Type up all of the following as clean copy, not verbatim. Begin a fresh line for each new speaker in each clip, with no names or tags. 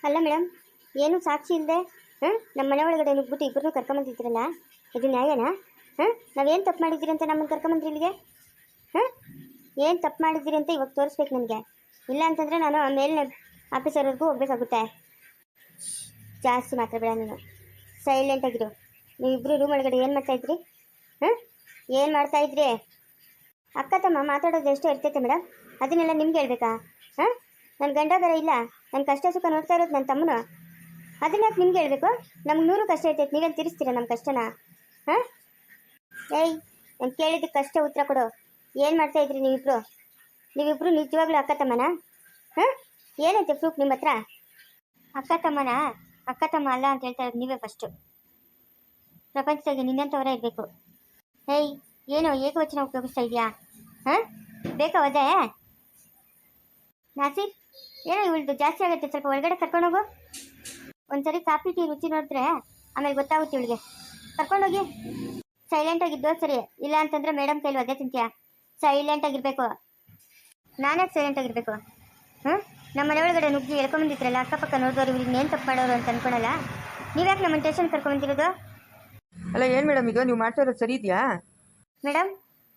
ಅಲ್ಲ ಮೇಡಮ್, ಏನು ಸಾಕ್ಷಿ ಇಲ್ಲದೆ ನಮ್ಮ ಮನೆ ಒಳಗಡೆ ನುಗ್ಬಿಟ್ಟು ಇಬ್ಬರನ್ನೂ ಕರ್ಕೊಂಬಂದಿದ್ದೀರಲ್ಲ, ಇದು ನ್ಯಾಯನಾ? ನಾವೇನು ತಪ್ಪು ಮಾಡಿದ್ದೀರಿ ಅಂತ ನಮ್ಮನ್ನು ಕರ್ಕೊಂಬಂದ್ರಿ ಇಲ್ಲಿಗೆ? ಏನು ತಪ್ಪು ಮಾಡಿದ್ದೀರಿ ಅಂತ ಇವಾಗ ತೋರಿಸ್ಬೇಕು ನನಗೆ. ಇಲ್ಲ ಅಂತಂದರೆ ನಾನು ಮೇಲಿನ ಆಫೀಸರ್ವರೆಗೂ ಹೋಗ್ಬೇಕಾಗುತ್ತೆ. ಜಾಸ್ತಿ ಮಾತಾಡಬೇಡ ನೀನು, ಸೈಲೆಂಟಾಗಿರು. ನೀವಿಬ್ಬರು ರೂಮ್ ಒಳಗಡೆ ಏನು ಮಾಡ್ತಾಯಿದ್ರಿ? ಏನು ಮಾಡ್ತಾಯಿದ್ರಿ? ಅಕ್ಕ ತಮ್ಮ ಮಾತಾಡೋದು ಎಷ್ಟೋ ಇರ್ತೈತೆ ಮೇಡಮ್, ಅದನ್ನೆಲ್ಲ ನಿಮ್ಗೆ ಹೇಳ್ಬೇಕಾ? ನನ್ನ ಗಂಡ ಬೇರೆ ಇಲ್ಲ, ನನ್ನ ಕಷ್ಟ ಸುಖ ನೋಡ್ತಾ ಇರೋದು ನನ್ನ ತಮ್ಮನು, ಅದನ್ನ ಯಾಕೆ ನಿಮ್ಗೆ ಹೇಳ್ಬೇಕು? ನಮ್ಗೆ 100 ಕಷ್ಟ ಇರ್ತೈತೆ, ನೀವೇನು ತೀರಿಸ್ತೀರಾ ನಮ್ಮ ಕಷ್ಟನ? ಏಯ್, ನಾನು ಕೇಳಿದ್ದಕ್ಕೆ ಕಷ್ಟ ಉತ್ತರ ಕೊಡು. ಏನು ಮಾಡ್ತಾಯಿದ್ರಿ ನೀವಿಬ್ರು ನಿಜವಾಗ್ಲೂ ಅಕ್ಕ ತಮ್ಮನ? ಏನೈತೆ ಪ್ರೂಫ್ ನಿಮ್ಮ ಹತ್ರ? ಅಕ್ಕ ತಮ್ಮನ? ಅಕ್ಕ ತಮ್ಮ ಅಲ್ಲ ಅಂತ ಹೇಳ್ತಾ ಇರೋದು ನೀವೇ ಫಸ್ಟು. ಪ್ರಪಂಚದಾಗೆ ನಿನ್ನಂಥವರೇ ಇರಬೇಕು. ಏಯ್, ಏನೋ ಏಕವಚನ ಉಪಯೋಗಿಸ್ತಾ ಇದೆಯಾ? ಬೇಕಾ ವಜೆ? ನಾಸಿರ್, ಏನೋ ಇವಳ್ದು ಜಾಸ್ತಿ ಆಗುತ್ತೆ, ಸ್ವಲ್ಪ ಒಳಗಡೆ ಕರ್ಕೊಂಡೋಗು. ಒಂದ್ಸರಿ ಕಾಫಿ ಟೀ ರುಚಿ ನೋಡಿದ್ರೆ ಆಮೇಲೆ ಗೊತ್ತಾಗುತ್ತೆ ಇವಳಿಗೆ. ಕರ್ಕೊಂಡೋಗಿ. ಸೈಲೆಂಟಾಗಿದ್ದೋ ಸರಿ, ಇಲ್ಲ ಅಂತಂದರೆ ಮೇಡಮ್ ಕೈಲಿ ಒದೆ ತಿಂತೀಯಾ? ಸೈಲೆಂಟಾಗಿರಬೇಕು. ನಾನ್ಯಾಕೆ ಸೈಲೆಂಟಾಗಿರಬೇಕು? ನಮ್ಮ ಮನೆ ಒಳಗಡೆ ನುಗ್ಗಿ ಹೇಳ್ಕೊಂಬಂದಿದ್ರಲ್ಲ, ಅಕ್ಕಪಕ್ಕ ನೋಡಿದವ್ರು ಇವ್ರಿಗೆ ಏನು ತಪ್ಪು ಮಾಡೋರು ಅಂತ ಅನ್ಕೊಳಲ್ಲ. ನೀವ್ಯಾಕೆ ನಮ್ಮ ಸ್ಟೇಷನ್ ಕರ್ಕೊಂಬಂದಿರೋದು?
ಅಲ್ಲ, ಏನು ಮೇಡಮ್ ಇದು ನೀವು ಮಾಡ್ತಾ ಇರೋದು ಸರಿ ಇದೆಯಾ?
ಮೇಡಮ್,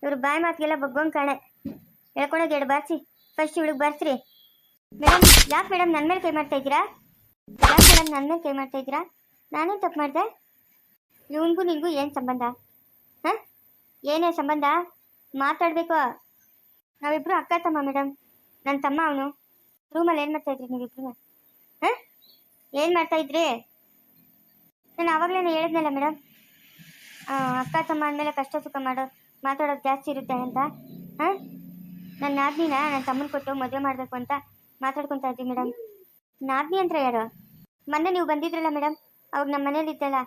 ಇವ್ರು ಬಾಯಿ ಮಾತಿಗೆಲ್ಲ ಬಗ್ಗೋಂಗೆ ಕಾಣೆ. ಹೇಳ್ಕೊಂಡೋಗಿ 2 ಬಾರಿಸಿ ಫಸ್ಟ್ ಇವಳಿಗೆ ಬಾರಿಸ್ರಿ. ಮೇಡಮ್, ಯಾಕೆ ಮೇಡಮ್ ನನ್ನ ಮೇಲೆ ಕೈ ಮಾಡ್ತಾ ಇದ್ದೀರಾ? ಯಾಕೆ ಮೇಡಮ್ ನನ್ನ ಮೇಲೆ ಕೈ ಮಾಡ್ತಾ ಇದ್ದೀರಾ? ನಾನೇನು ತಪ್ಪು ಮಾಡಿದೆ? ಇವನಿಗೂ ನಿನಗೂ ಏನು ಸಂಬಂಧ? ಏನೇ ಸಂಬಂಧ? ಮಾತಾಡಬೇಕು. ನಾವಿಬ್ಬರು ಅಕ್ಕ ತಮ್ಮ ಮೇಡಮ್. ನನ್ನ ತಮ್ಮ ಅವನು. ರೂಮಲ್ಲಿ ಏನು ಮಾಡ್ತಾಯಿದ್ರಿ ನೀವಿಬ್ರು? ಏನು ಮಾಡ್ತಾಯಿದ್ರಿ? ನಾನು ಆವಾಗಲೇ ಹೇಳಿದ್ನಲ್ಲ ಮೇಡಮ್, ಅಕ್ಕ ತಮ್ಮ ಅಂದಮೇಲೆ ಕಷ್ಟ ಸುಖ ಮಾತಾಡೋದು ಜಾಸ್ತಿ ಇರುತ್ತೆ ಅಂತ. ನನ್ನ ನಾದ್ನಿನ ನನ್ನ ತಮ್ಮನ ಕೊಟ್ಟು ಮದುವೆ ಮಾಡಬೇಕು ಅಂತ ಮಾತಾಡ್ಕೊತಾ ಇದ್ವಿ ಮೇಡಮ್. ನಾದ್ನಿ ಅಂದ್ರೆ ಯಾರು? ಮೊನ್ನೆ ನೀವು ಬಂದಿದ್ರಲ್ಲ ಮೇಡಮ್, ಅವಾಗ ನಮ್ಮ ಮನೇಲಿ ಇದ್ದಲ್ಲ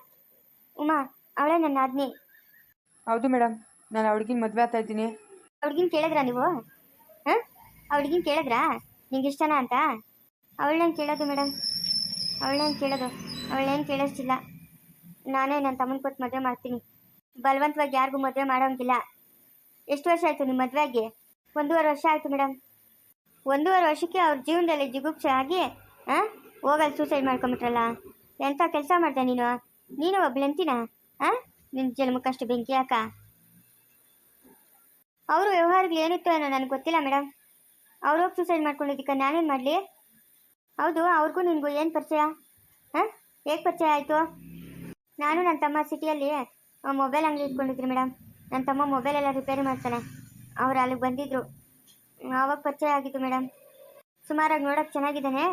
ಉಮಾ, ಅವಳೇ ನನ್ನ ನಾದ್ನಿ.
ಹೌದು ಮೇಡಮ್, ನಾನು ಅವಳಿಗಿನ ಮದುವೆ ಆಗ್ತಾ ಇದ್ದೀನಿ.
ಅವಳಿಗಿನ ಕೇಳಿದ್ರಾ ನೀವು? ಅವಳಿಗಿನ ಕೇಳಿದ್ರಾ ನಿಂಗೆ ಇಷ್ಟನಾ ಅಂತ? ಅವಳೇನು ಕೇಳೋದು ಮೇಡಮ್, ಅವಳೇನು ಕೇಳಿಸ್ತಿಲ್ಲ. ನಾನೇ ನನ್ನ ತಮ್ಮನ ಕೊಟ್ಟು ಮದುವೆ ಮಾಡ್ತೀನಿ. ಬಲವಂತವಾಗಿ ಯಾರಿಗೂ ಮದುವೆ ಮಾಡೋಂಗಿಲ್ಲ. ಎಷ್ಟು ವರ್ಷ ಆಯಿತು ನಿಮ್ಮ ಮದುವೆಗೆ? 1.5 ವರ್ಷ ಆಯಿತು ಮೇಡಮ್. 1.5 ವರ್ಷಕ್ಕೆ ಅವ್ರ ಜೀವನದಲ್ಲಿ ಜಿಗುಪ್ಸೆ ಆಗಿ ಹೋಗಲ್ಲಿ ಸೂಸೈಡ್ ಮಾಡ್ಕೊಂಬಿಟ್ರಲ್ಲ. ಎಂಥ ಕೆಲಸ ಮಾಡಿದೆ ನೀನು ಒಬ್ಳೆಂತಿನ? ನಿನ್ನ ಜನ್ಮಕ್ಕಷ್ಟು ಬೆಂಕಿ ಯಾಕ? ಅವರು ವ್ಯವಹಾರಗಳು ಏನಿತ್ತು ಏನೋ ನನಗೆ ಗೊತ್ತಿಲ್ಲ ಮೇಡಮ್. ಅವ್ರೋಗಿ ಸೂಸೈಡ್ ಮಾಡ್ಕೊಂಡಿದ್ದಕ್ಕೆ ನಾನೇನು ಮಾಡಲಿ? ಹೌದು, ಅವ್ರಿಗೂ ನಿನಗೂ ಏನು ಪರಿಚಯ? ಹೇಗೆ ಪರಿಚಯ ಆಯಿತು? ನಾನು ನನ್ನ ತಮ್ಮ ಸಿಟಿಯಲ್ಲಿ ಮೊಬೈಲ್ ಅಂಗಡಿ ಇಟ್ಕೊಂಡಿದ್ರಿ ಮೇಡಮ್. ನನ್ನ ತಮ್ಮ ಮೊಬೈಲೆಲ್ಲ ರಿಪೇರಿ ಮಾಡ್ತಾನೆ. ಅವ್ರು ಅಲ್ಲಿಗೆ ಬಂದಿದ್ದರು, ಆವಾಗ ಪರಿಚಯ ಆಗಿತ್ತು ಮೇಡಮ್. ಸುಮಾರಾಗಿ ನೋಡೋಕೆ ಚೆನ್ನಾಗಿದ್ದಾನೆ,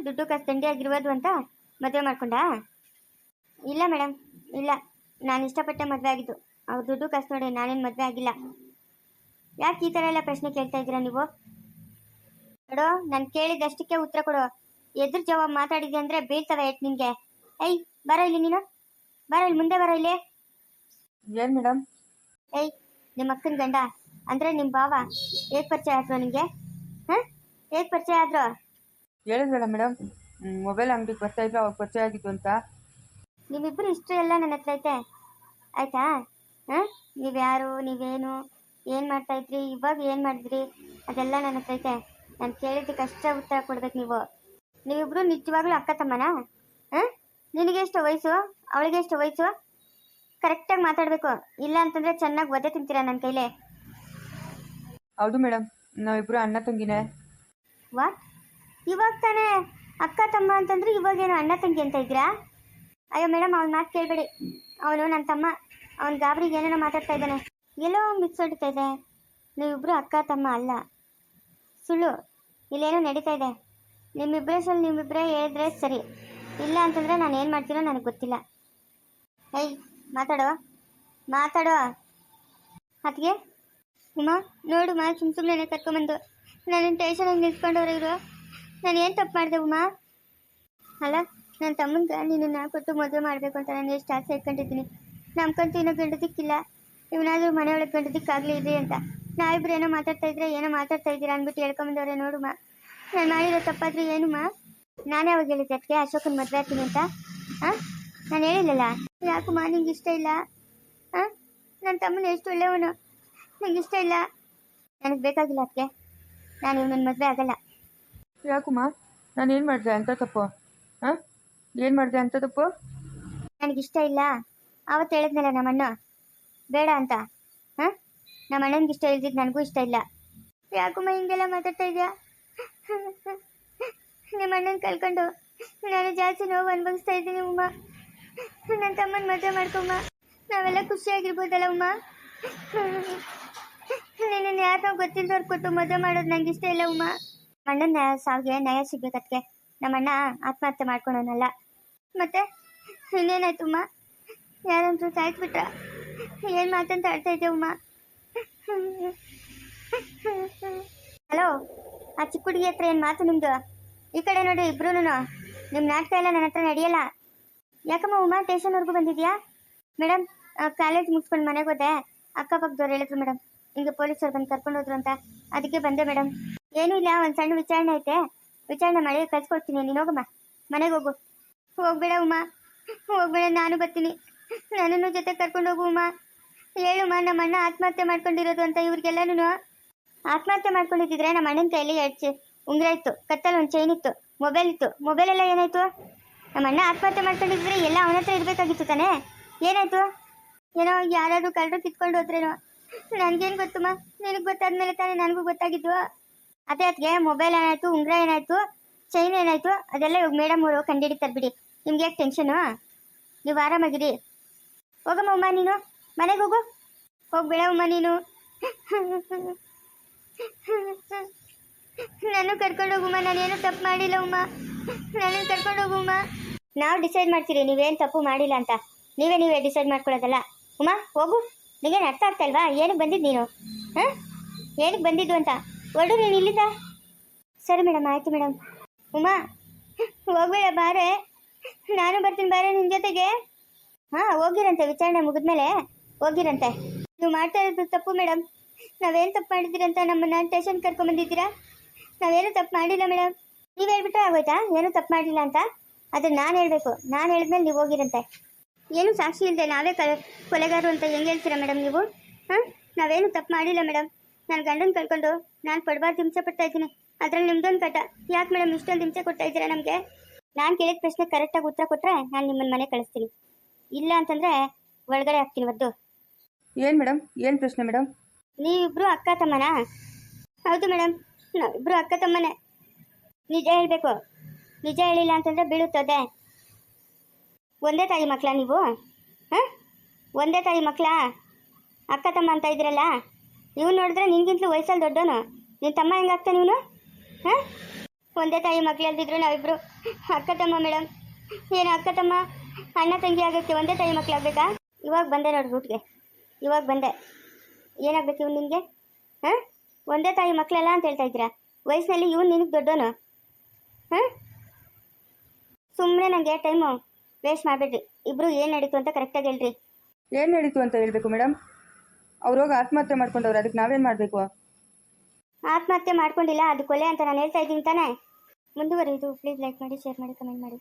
ದುಡ್ಡು ಕಾಸು ದಂಡಿಯಾಗಿರ್ಬೋದು ಅಂತ ಮದುವೆ ಮಾಡ್ಕೊಂಡ? ಇಲ್ಲ ಮೇಡಮ್, ಇಲ್ಲ, ನಾನು ಇಷ್ಟಪಟ್ಟೆ ಮದುವೆ ಆಗಿದ್ದು. ಅವ್ರು ದುಡ್ಡು ಕಾಸು ನೋಡಿ ನಾನೇನು ಮದುವೆ ಆಗಿಲ್ಲ. ಯಾಕೆ ಈ ಥರ ಎಲ್ಲ ಪ್ರಶ್ನೆ ಕೇಳ್ತಾ ಇದ್ದೀರಾ ನೀವು? ನೋಡು, ನಾನು ಕೇಳಿದ್ದಷ್ಟಕ್ಕೆ ಉತ್ತರ ಕೊಡು. ಎದುರು ಜವಾಬ್ ಮಾತಾಡಿದೆ ಅಂದರೆ ಬೀಳ್ತವೆ ಏಟ್ ನಿನಗೆ. ಏಯ್, ಬರೋ ಇಲ್ಲಿ ನೀನು, ಬರೋ ಇಲ್ಲಿ, ಮುಂದೆ ಬರೋ ಇಲ್ಲಿ.
ಏನು ಮೇಡಮ್?
ಏಯ್, ನಿಮ್ಮ ಅಕ್ಕನ ಗಂಡ ಅಂದರೆ ನಿಮ್ಮ ಭಾವ ಹೇಗೆ ಪರಿಚಯ ಆದ್ರು ನಿನಗೆ? ಹೇಗೆ ಪರಿಚಯ ಆದ್ರು?
ಹೇಳಿದ್ರಲ್ಲ ಮೇಡಮ್, ಮೊಬೈಲ್ ಅಂಗಡಿಗೆ ಬರ್ತಾ ಇದ್ರು, ಅವಾಗ ಪರಿಚಯ ಆಗಿತ್ತು ಅಂತ.
ನಿಮ್ಮಿಬ್ಬರು ಹಿಸ್ಟ್ರಿ ಎಲ್ಲ ನನ್ನ ಹತ್ರ ಐತೆ, ಆಯಿತಾ? ನೀವ್ಯಾರು, ನೀವೇನು, ಏನು ಮಾಡ್ತಾಯಿದ್ರಿ, ಇವಾಗ ಏನು ಮಾಡಿದ್ರಿ, ಅದೆಲ್ಲ ನನ್ನ ಹತ್ರ ಐತೆ. ನಾನು ಕೇಳಿದ್ದಕ್ಕೆ ಅಷ್ಟೇ ಉತ್ತರ ಕೊಡ್ಬೇಕು ನೀವು. ನೀವಿಬ್ಬರು ನಿಜವಾಗ್ಲೂ ಅಕ್ಕ ತಮ್ಮನ? ನಿನಗೆ ಎಷ್ಟು ವಯಸ್ಸು, ಅವಳಿಗೆ ಎಷ್ಟು ವಯಸ್ಸು? ಕರೆಕ್ಟಾಗಿ ಮಾತಾಡಬೇಕು, ಇಲ್ಲ ಅಂತಂದರೆ ಚೆನ್ನಾಗಿ ಒದೆ ತಿಂತೀರಾ ನನ್ನ ಕೈಲೇ.
ಹೌದು ಮೇಡಮ್, ನಾವಿಬ್ಬರು ಅಣ್ಣ ತಂಗಿನೇ.
ವಾಟ್? ಇವಾಗ ತಾನೇ ಅಕ್ಕ ತಮ್ಮ ಅಂತಂದ್ರೆ ಇವಾಗೇನು ಅಣ್ಣ ತಂಗಿ ಅಂತ ಇದ್ದೀರಾ? ಅಯ್ಯೋ ಮೇಡಮ್, ಅವ್ನ ಮಾತು ಕೇಳಬೇಡಿ. ಅವನು ನನ್ನ ತಮ್ಮ, ಅವ್ನ ಗಾಬರಿಗೆ ಏನೇನೋ ಮಾತಾಡ್ತಾ ಇದ್ದಾನೆ. ಎಲ್ಲೋ ಮಿಕ್ಸ್ ಹೊಡಿತಾ ಇದೆ. ನೀವಿಬ್ಬರು ಅಕ್ಕ ತಮ್ಮ ಅಲ್ಲ, ಸುಳ್ಳು. ಇಲ್ಲೇನೋ ನಡೀತಾ ಇದೆ. ನಿಮ್ಮಿಬ್ಬರೇ ಹೇಳಿದ್ರೆ ಸರಿ, ಇಲ್ಲ ಅಂತಂದರೆ ನಾನು ಏನು ಮಾಡ್ತೀನೋ ನನಗೆ ಗೊತ್ತಿಲ್ಲ. ಏಯ್, ಮಾತಾಡೋ ಅದಕ್ಕೆ. ಉಮಾ, ನೋಡು ಮಾ, ಸುಮ್ಮನೆ ಕರ್ಕೊಂಬಂದು ನನ್ನ ಟೇಷನಾಗಿ ನಿಂತ್ಕೊಂಡವ್ರೆ ಇವರು. ನಾನು ಏನು ತಪ್ಪು ಮಾಡಿದೆ ಉಮಾ? ಅಲ್ಲ, ನನ್ನ ತಮ್ಮಂಗೆ ನಿನ್ನನ್ನು ಕೊಟ್ಟು ಮದುವೆ ಮಾಡಬೇಕು ಅಂತ ನಾನು ಎಷ್ಟು ಆಸೆ ಇಟ್ಕೊಂಡಿದ್ದೀನಿ. ನಮ್ಗಂತೂ ಇನ್ನೂ ಗಂಡದಿಕ್ಕಿಲ್ಲ. ಇವನಾದರೂ ಮನೆಯೊಳಗೆ ಗಂಡದಿಕ್ಕಾಗಲಿ ಇದ್ರಿ ಅಂತ ನಾವಿಬ್ರು ಏನೋ ಮಾತಾಡ್ತಾ ಇದ್ದೀರಾ ಅಂದ್ಬಿಟ್ಟು ಹೇಳ್ಕೊಂಬಂದವ್ರೆ. ನೋಡುಮ್ಮ, ನಾನು ಮಾಡಿರೋ ತಪ್ಪಾದ್ರೆ ಏನುಮ್ಮ? ನಾನೇ ಅವಾಗ ಹೇಳಿದ್ದೆ ಅದಕ್ಕೆ ಅಶೋಕನ ಮದುವೆ ಆಗ್ತೀನಿ ಅಂತ. ನಾನು ಹೇಳಿಲ್ಲಲ್ಲ. ಯಾಕಮ್ಮ ನಿಂಗೆ ಇಷ್ಟ ಇಲ್ಲ? ನನ್ನ ತಮ್ಮನ ಎಷ್ಟು ಒಳ್ಳೆಯವನು, ನಂಗೆ ಇಷ್ಟ ಇಲ್ಲ. ನನಗೆ ಬೇಕಾಗಿಲ್ಲ ಅದಕ್ಕೆ. ನಾನು ಇವನನ್ನ ಮದುವೆ ಆಗಲ್ಲ.
ಯಾಕಮ್ಮ, ನಾನು ಏನು ಮಾಡಿದೆ ಅಂತ ತಪ್ಪು? ಹಾಂ ಏನು ಮಾಡಿದೆ ಅಂತ ತಪ್ಪು?
ನನಗಿಷ್ಟ ಇಲ್ಲ ಅವತ್ತು ಹೇಳಿದ್ನಲ್ಲ ನಮ್ಮಣ್ಣ ಬೇಡ ಅಂತ. ಹಾಂ ನಮ್ಮ ಅಣ್ಣನಿಗೆ ಇಷ್ಟ ಇಲ್ದಿದ್ದು ನನಗೂ ಇಷ್ಟ ಇಲ್ಲ. ಯಾಕಮ್ಮ ಹಿಂಗೆಲ್ಲ ಮಾತಾಡ್ತಾ ಇದೆಯಾ? ನಿಮ್ಮ ಅಣ್ಣನ ಕಳ್ಕೊಂಡು ನಾನು ಜಾಸ್ತಿ ನೋವು ಅನುಭವಿಸ್ತಾ ಇದ್ದೀನಿ ಉಮ್ಮ. ನನ್ನ ತಮ್ಮನ ಮದುವೆ ಮಾಡ್ಕೊಮ್ಮ, ನಾವೆಲ್ಲ ಖುಷಿಯಾಗಿರ್ಬೋದಲ್ಲ ಉಮ್ಮ. ನಿನ್ನ ಯಾರೋ ಗೊತ್ತಿಲ್ಲದವ್ರು ಕೊಟ್ಟು ಮದುವೆ ಮಾಡೋದು ನಂಗೆ ಇಷ್ಟ ಇಲ್ಲ ಉಮ್ಮ. ಅಣ್ಣನ ಸಾವಿಗೆ ನ್ಯಾಯ ಸಿಗ್ಬೇಕದಕ್ಕೆ ನಮ್ಮ ಅಣ್ಣ ಆತ್ಮಹತ್ಯೆ ಮಾಡ್ಕೊಳೋನಲ್ಲ. ಮತ್ತೆ ಇನ್ನೇನಾಯ್ತು ಉಮ್ಮ? ಯಾರಂದ್ರೂ ಸಾಯ್ತ್ಬಿಟ್ರ? ಏನು ಮಾತಂತ ಆಡ್ತಾ ಇದ್ದೆ ಉಮ್ಮ? ಹಲೋ, ಆ ಚಿಕ್ಕ ಹುಡುಗಿ ಹತ್ರ ಏನು ಮಾತು ನಿಮ್ಮದು? ಈ ಕಡೆ ನೋಡಿ ಇಬ್ರು. ನಿಮ್ಮ ನಾಟಕ ಎಲ್ಲ ನನ್ನ ಹತ್ರ ನಡೆಯಲ್ಲ. ಯಾಕಮ್ಮ ಉಮ್ಮ ಸ್ಟೇಷನ್ವರೆಗೂ ಬಂದಿದ್ಯಾ? ಮೇಡಮ್ ಕಾಲೇಜ್ ಮುಗಿಸ್ಕೊಂಡು ಮನೆಗೆ ಹೋದೆ. ಅಕ್ಕಪಕ್ಕದವ್ರು ಹೇಳಿದ್ರು ಮೇಡಮ್ ಹಿಂಗೆ ಪೊಲೀಸರು ಬಂದು ಕರ್ಕೊಂಡು ಹೋದ್ರು ಅಂತ, ಅದಕ್ಕೆ ಬಂದೆ ಮೇಡಮ್. ಏನೂ ಇಲ್ಲ, ಒಂದು ಸಣ್ಣ ವಿಚಾರಣೆ ಐತೆ, ವಿಚಾರಣೆ ಮಾಡಿ ಕಳ್ಸ್ಕೊಡ್ತೀನಿ. ನೀನು ಹೋಗಮ್ಮ, ಮನೆಗೆ ಹೋಗು. ಹೋಗ್ಬೇಡ ಉಮ್ಮ, ಹೋಗ್ಬೇಡ, ನಾನು ಬರ್ತೀನಿ. ನನ್ನನ್ನು ಜೊತೆ ಕರ್ಕೊಂಡು ಹೋಗು ಉಮ್ಮ. ಹೇಳುಮ್ಮ, ನಮ್ಮ ಅಣ್ಣ ಆತ್ಮಹತ್ಯೆ ಮಾಡ್ಕೊಂಡಿರೋದು ಅಂತ ಇವ್ರಿಗೆಲ್ಲನೂ. ಆತ್ಮಹತ್ಯೆ ಮಾಡ್ಕೊಂಡಿದ್ದಿದ್ರೆ ನಮ್ಮ ಅಣ್ಣನ ಕೈಯಲ್ಲಿ ಎರಡು ಉಂಗುರ ಇತ್ತು, ಕತ್ತಲ್ಲಿ ಒಂದು ಚೈನ್ ಇತ್ತು, ಮೊಬೈಲ್ ಇತ್ತು. ಮೊಬೈಲೆಲ್ಲ ಏನಾಯ್ತು? ನಮ್ಮ ಅಣ್ಣ ಆತ್ಮಹತ್ಯೆ ಮಾಡ್ಕೊಂಡಿದ್ರೆ ಎಲ್ಲ ಅವನ ಹತ್ರ ಇರಬೇಕಾಗಿತ್ತು ತಾನೇ. ಏನಾಯ್ತು? ಏನೋ ಯಾರಾದರೂ ಕಳ್ಳರು ಕಿತ್ಕೊಂಡು ಹೋದ್ರೇನೋ, ನನಗೇನು ಗೊತ್ತಮ್ಮ? ನಿನಗೆ ಗೊತ್ತಾದ್ಮೇಲೆ ತಾನೇ ನನಗೂ ಗೊತ್ತಾಗಿದ್ದು. ಅದೇ ಅದಕ್ಕೆ ಮೊಬೈಲ್ ಏನಾಯ್ತು, ಉಂಗುರ ಏನಾಯ್ತು, ಚೈನ್ ಏನಾಯ್ತು, ಅದೆಲ್ಲ ಇವಾಗ ಮೇಡಮ್ ಅವರು ಕಂಡುಹಿಡಿತಾರೆ ಬಿಡಿ. ನಿಮ್ಗೆ ಯಾಕೆ ಟೆನ್ಷನು? ನೀವು ಆರಾಮಾಗಿರಿ. ಹೋಗಮ್ಮ ಉಮ್ಮ, ನೀನು ಮನೆಗೆ ಹೋಗು. ಹೋಗ್ಬೇಡ ಉಮ್ಮ ನೀನು. ನಾನು ಕರ್ಕೊಂಡು ಹೋಗುಮ್ಮ, ನಾನೇನು ತಪ್ಪು ಮಾಡಿಲ್ಲ ಉಮ್ಮ, ನಾನು ಕರ್ಕೊಂಡು ಹೋಗುಮ್ಮ. ನಾವು ಡಿಸೈಡ್ ಮಾಡ್ತೀರಿ ನೀವೇನು ತಪ್ಪು ಮಾಡಿಲ್ಲ ಅಂತ. ನೀವೇ ಡಿಸೈಡ್ ಮಾಡ್ಕೊಳ್ಳೋದಲ್ಲ. ಉಮ್ಮ ಹೋಗು. ನಿಗೇನು ಅರ್ಥ ಆಗ್ತಾ ಇಲ್ವಾ ಏನಕ್ಕೆ ಬಂದಿದ್ದು ನೀನು? ಹಾಂ ಏನಕ್ಕೆ ಬಂದಿದ್ದು ಅಂತ? ಹೊರಡು ನೀನು ಇಲ್ಲಿದ್ದ. ಸರಿ ಮೇಡಮ್, ಆಯಿತು ಮೇಡಮ್. ಉಮ್ಮ ಹೋಗ್ಬೇಡ, ಬಾರೆ, ನಾನು ಬರ್ತೀನಿ, ಬಾರೆ ನಿನ್ನ ಜೊತೆಗೆ. ಹಾಂ ಹೋಗಿರಂತೆ, ವಿಚಾರಣೆ ಮುಗಿದ್ಮೇಲೆ ಹೋಗಿರಂತೆ. ನೀವು ಮಾಡ್ತಾ ಇರೋದು ತಪ್ಪು ಮೇಡಮ್. ನಾವೇನು ತಪ್ಪು ಮಾಡಿದ್ದೀರಂತ ನಮ್ಮನ್ನು ಸ್ಟೇಷನ್ ಕರ್ಕೊಂಬಂದಿದ್ದೀರಾ? ನಾವೇನು ತಪ್ಪು ಮಾಡಿಲ್ಲ ಮೇಡಮ್. ನೀವು ಹೇಳ್ಬಿಟ್ರೆ ಆಗೋಯ್ತಾ ಏನೂ ತಪ್ಪು ಮಾಡಿಲ್ಲ ಅಂತ? ಆದರೆ ನಾನು ಹೇಳಬೇಕು, ನಾನು ಹೇಳಿದ್ಮೇಲೆ ನೀವು ಹೋಗಿರಂತೆ. ಏನು ಸಾಕ್ಷಿ ಇಲ್ಲದೆ ನಾವೇ ಕೊಲೆಗಾರರು ಅಂತ ಹೆಂಗೆ ಹೇಳ್ತೀರಾ ಮೇಡಮ್ ನೀವು? ಹಾಂ ನಾವೇನು ತಪ್ಪು ಮಾಡಿಲ್ಲ ಮೇಡಮ್. ನಾನು ಗಂಡನ ಕಳ್ಕೊಂಡು ನಾನು ಪಡಬಾರ್ದು ಹಿಂಸೆ ಪಡ್ತಾ ಇದ್ದೀನಿ. ಅದರಲ್ಲಿ ನಿಮ್ದೊಂದು ಕಟ. ಯಾಕೆ ಮೇಡಮ್ ಇಷ್ಟೊಂದು ಹಿಂಸೆ ಕೊಡ್ತಾ ಇದ್ದೀರಾ ನಮಗೆ? ನಾನು ಕೇಳಿದ ಪ್ರಶ್ನೆ ಕರೆಕ್ಟಾಗಿ ಉತ್ತರ ಕೊಟ್ಟರೆ ನಾನು ನಿಮ್ಮನ್ನ ಮನೆ ಕಳಿಸ್ತೀನಿ, ಇಲ್ಲ ಅಂತಂದರೆ ಒಳಗಡೆ ಹಾಕ್ತೀನಿ ಒದ್ದು.
ಏನು ಮೇಡಮ್, ಏನು ಪ್ರಶ್ನೆ ಮೇಡಮ್?
ನೀವಿಬ್ಬರು ಅಕ್ಕ ತಮ್ಮನಾ? ಹೌದು ಮೇಡಮ್, ನಾವಿಬ್ಬರು ಅಕ್ಕ ತಮ್ಮನೇ. ನಿಜ ಹೇಳಬೇಕು, ನಿಜ ಹೇಳಿಲ್ಲ ಅಂತಂದರೆ ಬೀಳುತ್ತದೆ. ಒಂದೇ ತಾಯಿ ಮಕ್ಕಳಾ ನೀವು? ಹಾಂ ಒಂದೇ ತಾಯಿ ಮಕ್ಕಳಾ? ಅಕ್ಕ ತಮ್ಮ ಅಂತ ಇದ್ದೀರಲ್ಲ. ಇವ್ನು ನೋಡಿದ್ರೆ ನಿನ್ಗಿಂತಲೂ ವಯಸ್ಸಲ್ಲಿ ದೊಡ್ಡವನು. ನಿನ್ನ ತಮ್ಮ ಹೆಂಗಾಗ್ತಾನೆ ಇವನು? ಹಾಂ ಒಂದೇ ತಾಯಿ ಮಕ್ಕಳು ಅಲ್ದಿದ್ರು ನಾವಿಬ್ಬರು ಅಕ್ಕ ತಮ್ಮ ಮೇಡಮ್. ಏನು ಅಕ್ಕ ತಮ್ಮ ಅಣ್ಣ ತಂಗಿ ಆಗೋಕ್ಕೆ ಒಂದೇ ತಾಯಿ ಮಕ್ಕಳಾಗಬೇಕಾ? ಇವಾಗ ಬಂದೆ ನೋಡಿ ರೂಟ್ಗೆ, ಇವಾಗ ಬಂದೆ. ಏನಾಗಬೇಕು ಇವ್ನು ನಿನಗೆ? ಹಾಂ ಒಂದೇ ತಾಯಿ ಮಕ್ಕಳಲ್ಲ ಅಂತ ಹೇಳ್ತಾ ಇದ್ದೀರಾ? ವಯಸ್ಸಿನಲ್ಲಿ ಇವ್ನು ನಿನಗೆ ದೊಡ್ಡವನು. ಹಾಂ ಸುಮ್ಮನೆ ನನಗೆ ಟೈಮು ವೇಸ್ಟ್ ಮಾಡಬೇಡ್ರಿ. ಇಬ್ಬರು ಏನು ನಡೀತು ಅಂತ ಕರೆಕ್ಟಾಗಿ ಹೇಳ್ರಿ.
ಏನು ನಡೀತು ಅಂತ ಹೇಳಬೇಕು ಮೇಡಮ್? ಅವ್ರು ಹೋಗಿ ಆತ್ಮಹತ್ಯೆ ಮಾಡ್ಕೊಂಡವ್ರು, ಅದಕ್ಕೆ ನಾವೇನು ಮಾಡಬೇಕು?
ಆತ್ಮಹತ್ಯೆ ಮಾಡ್ಕೊಂಡಿಲ್ಲ, ಅದು ಕೊಲೆ ಅಂತ ನಾನು ಹೇಳ್ತಾ ಇದ್ದೀನಿ ತಾನೇ. ಮುಂದುವರಿದು ಪ್ಲೀಸ್ ಲೈಕ್ ಮಾಡಿ, ಶೇರ್ ಮಾಡಿ, ಕಮೆಂಟ್ ಮಾಡಿ.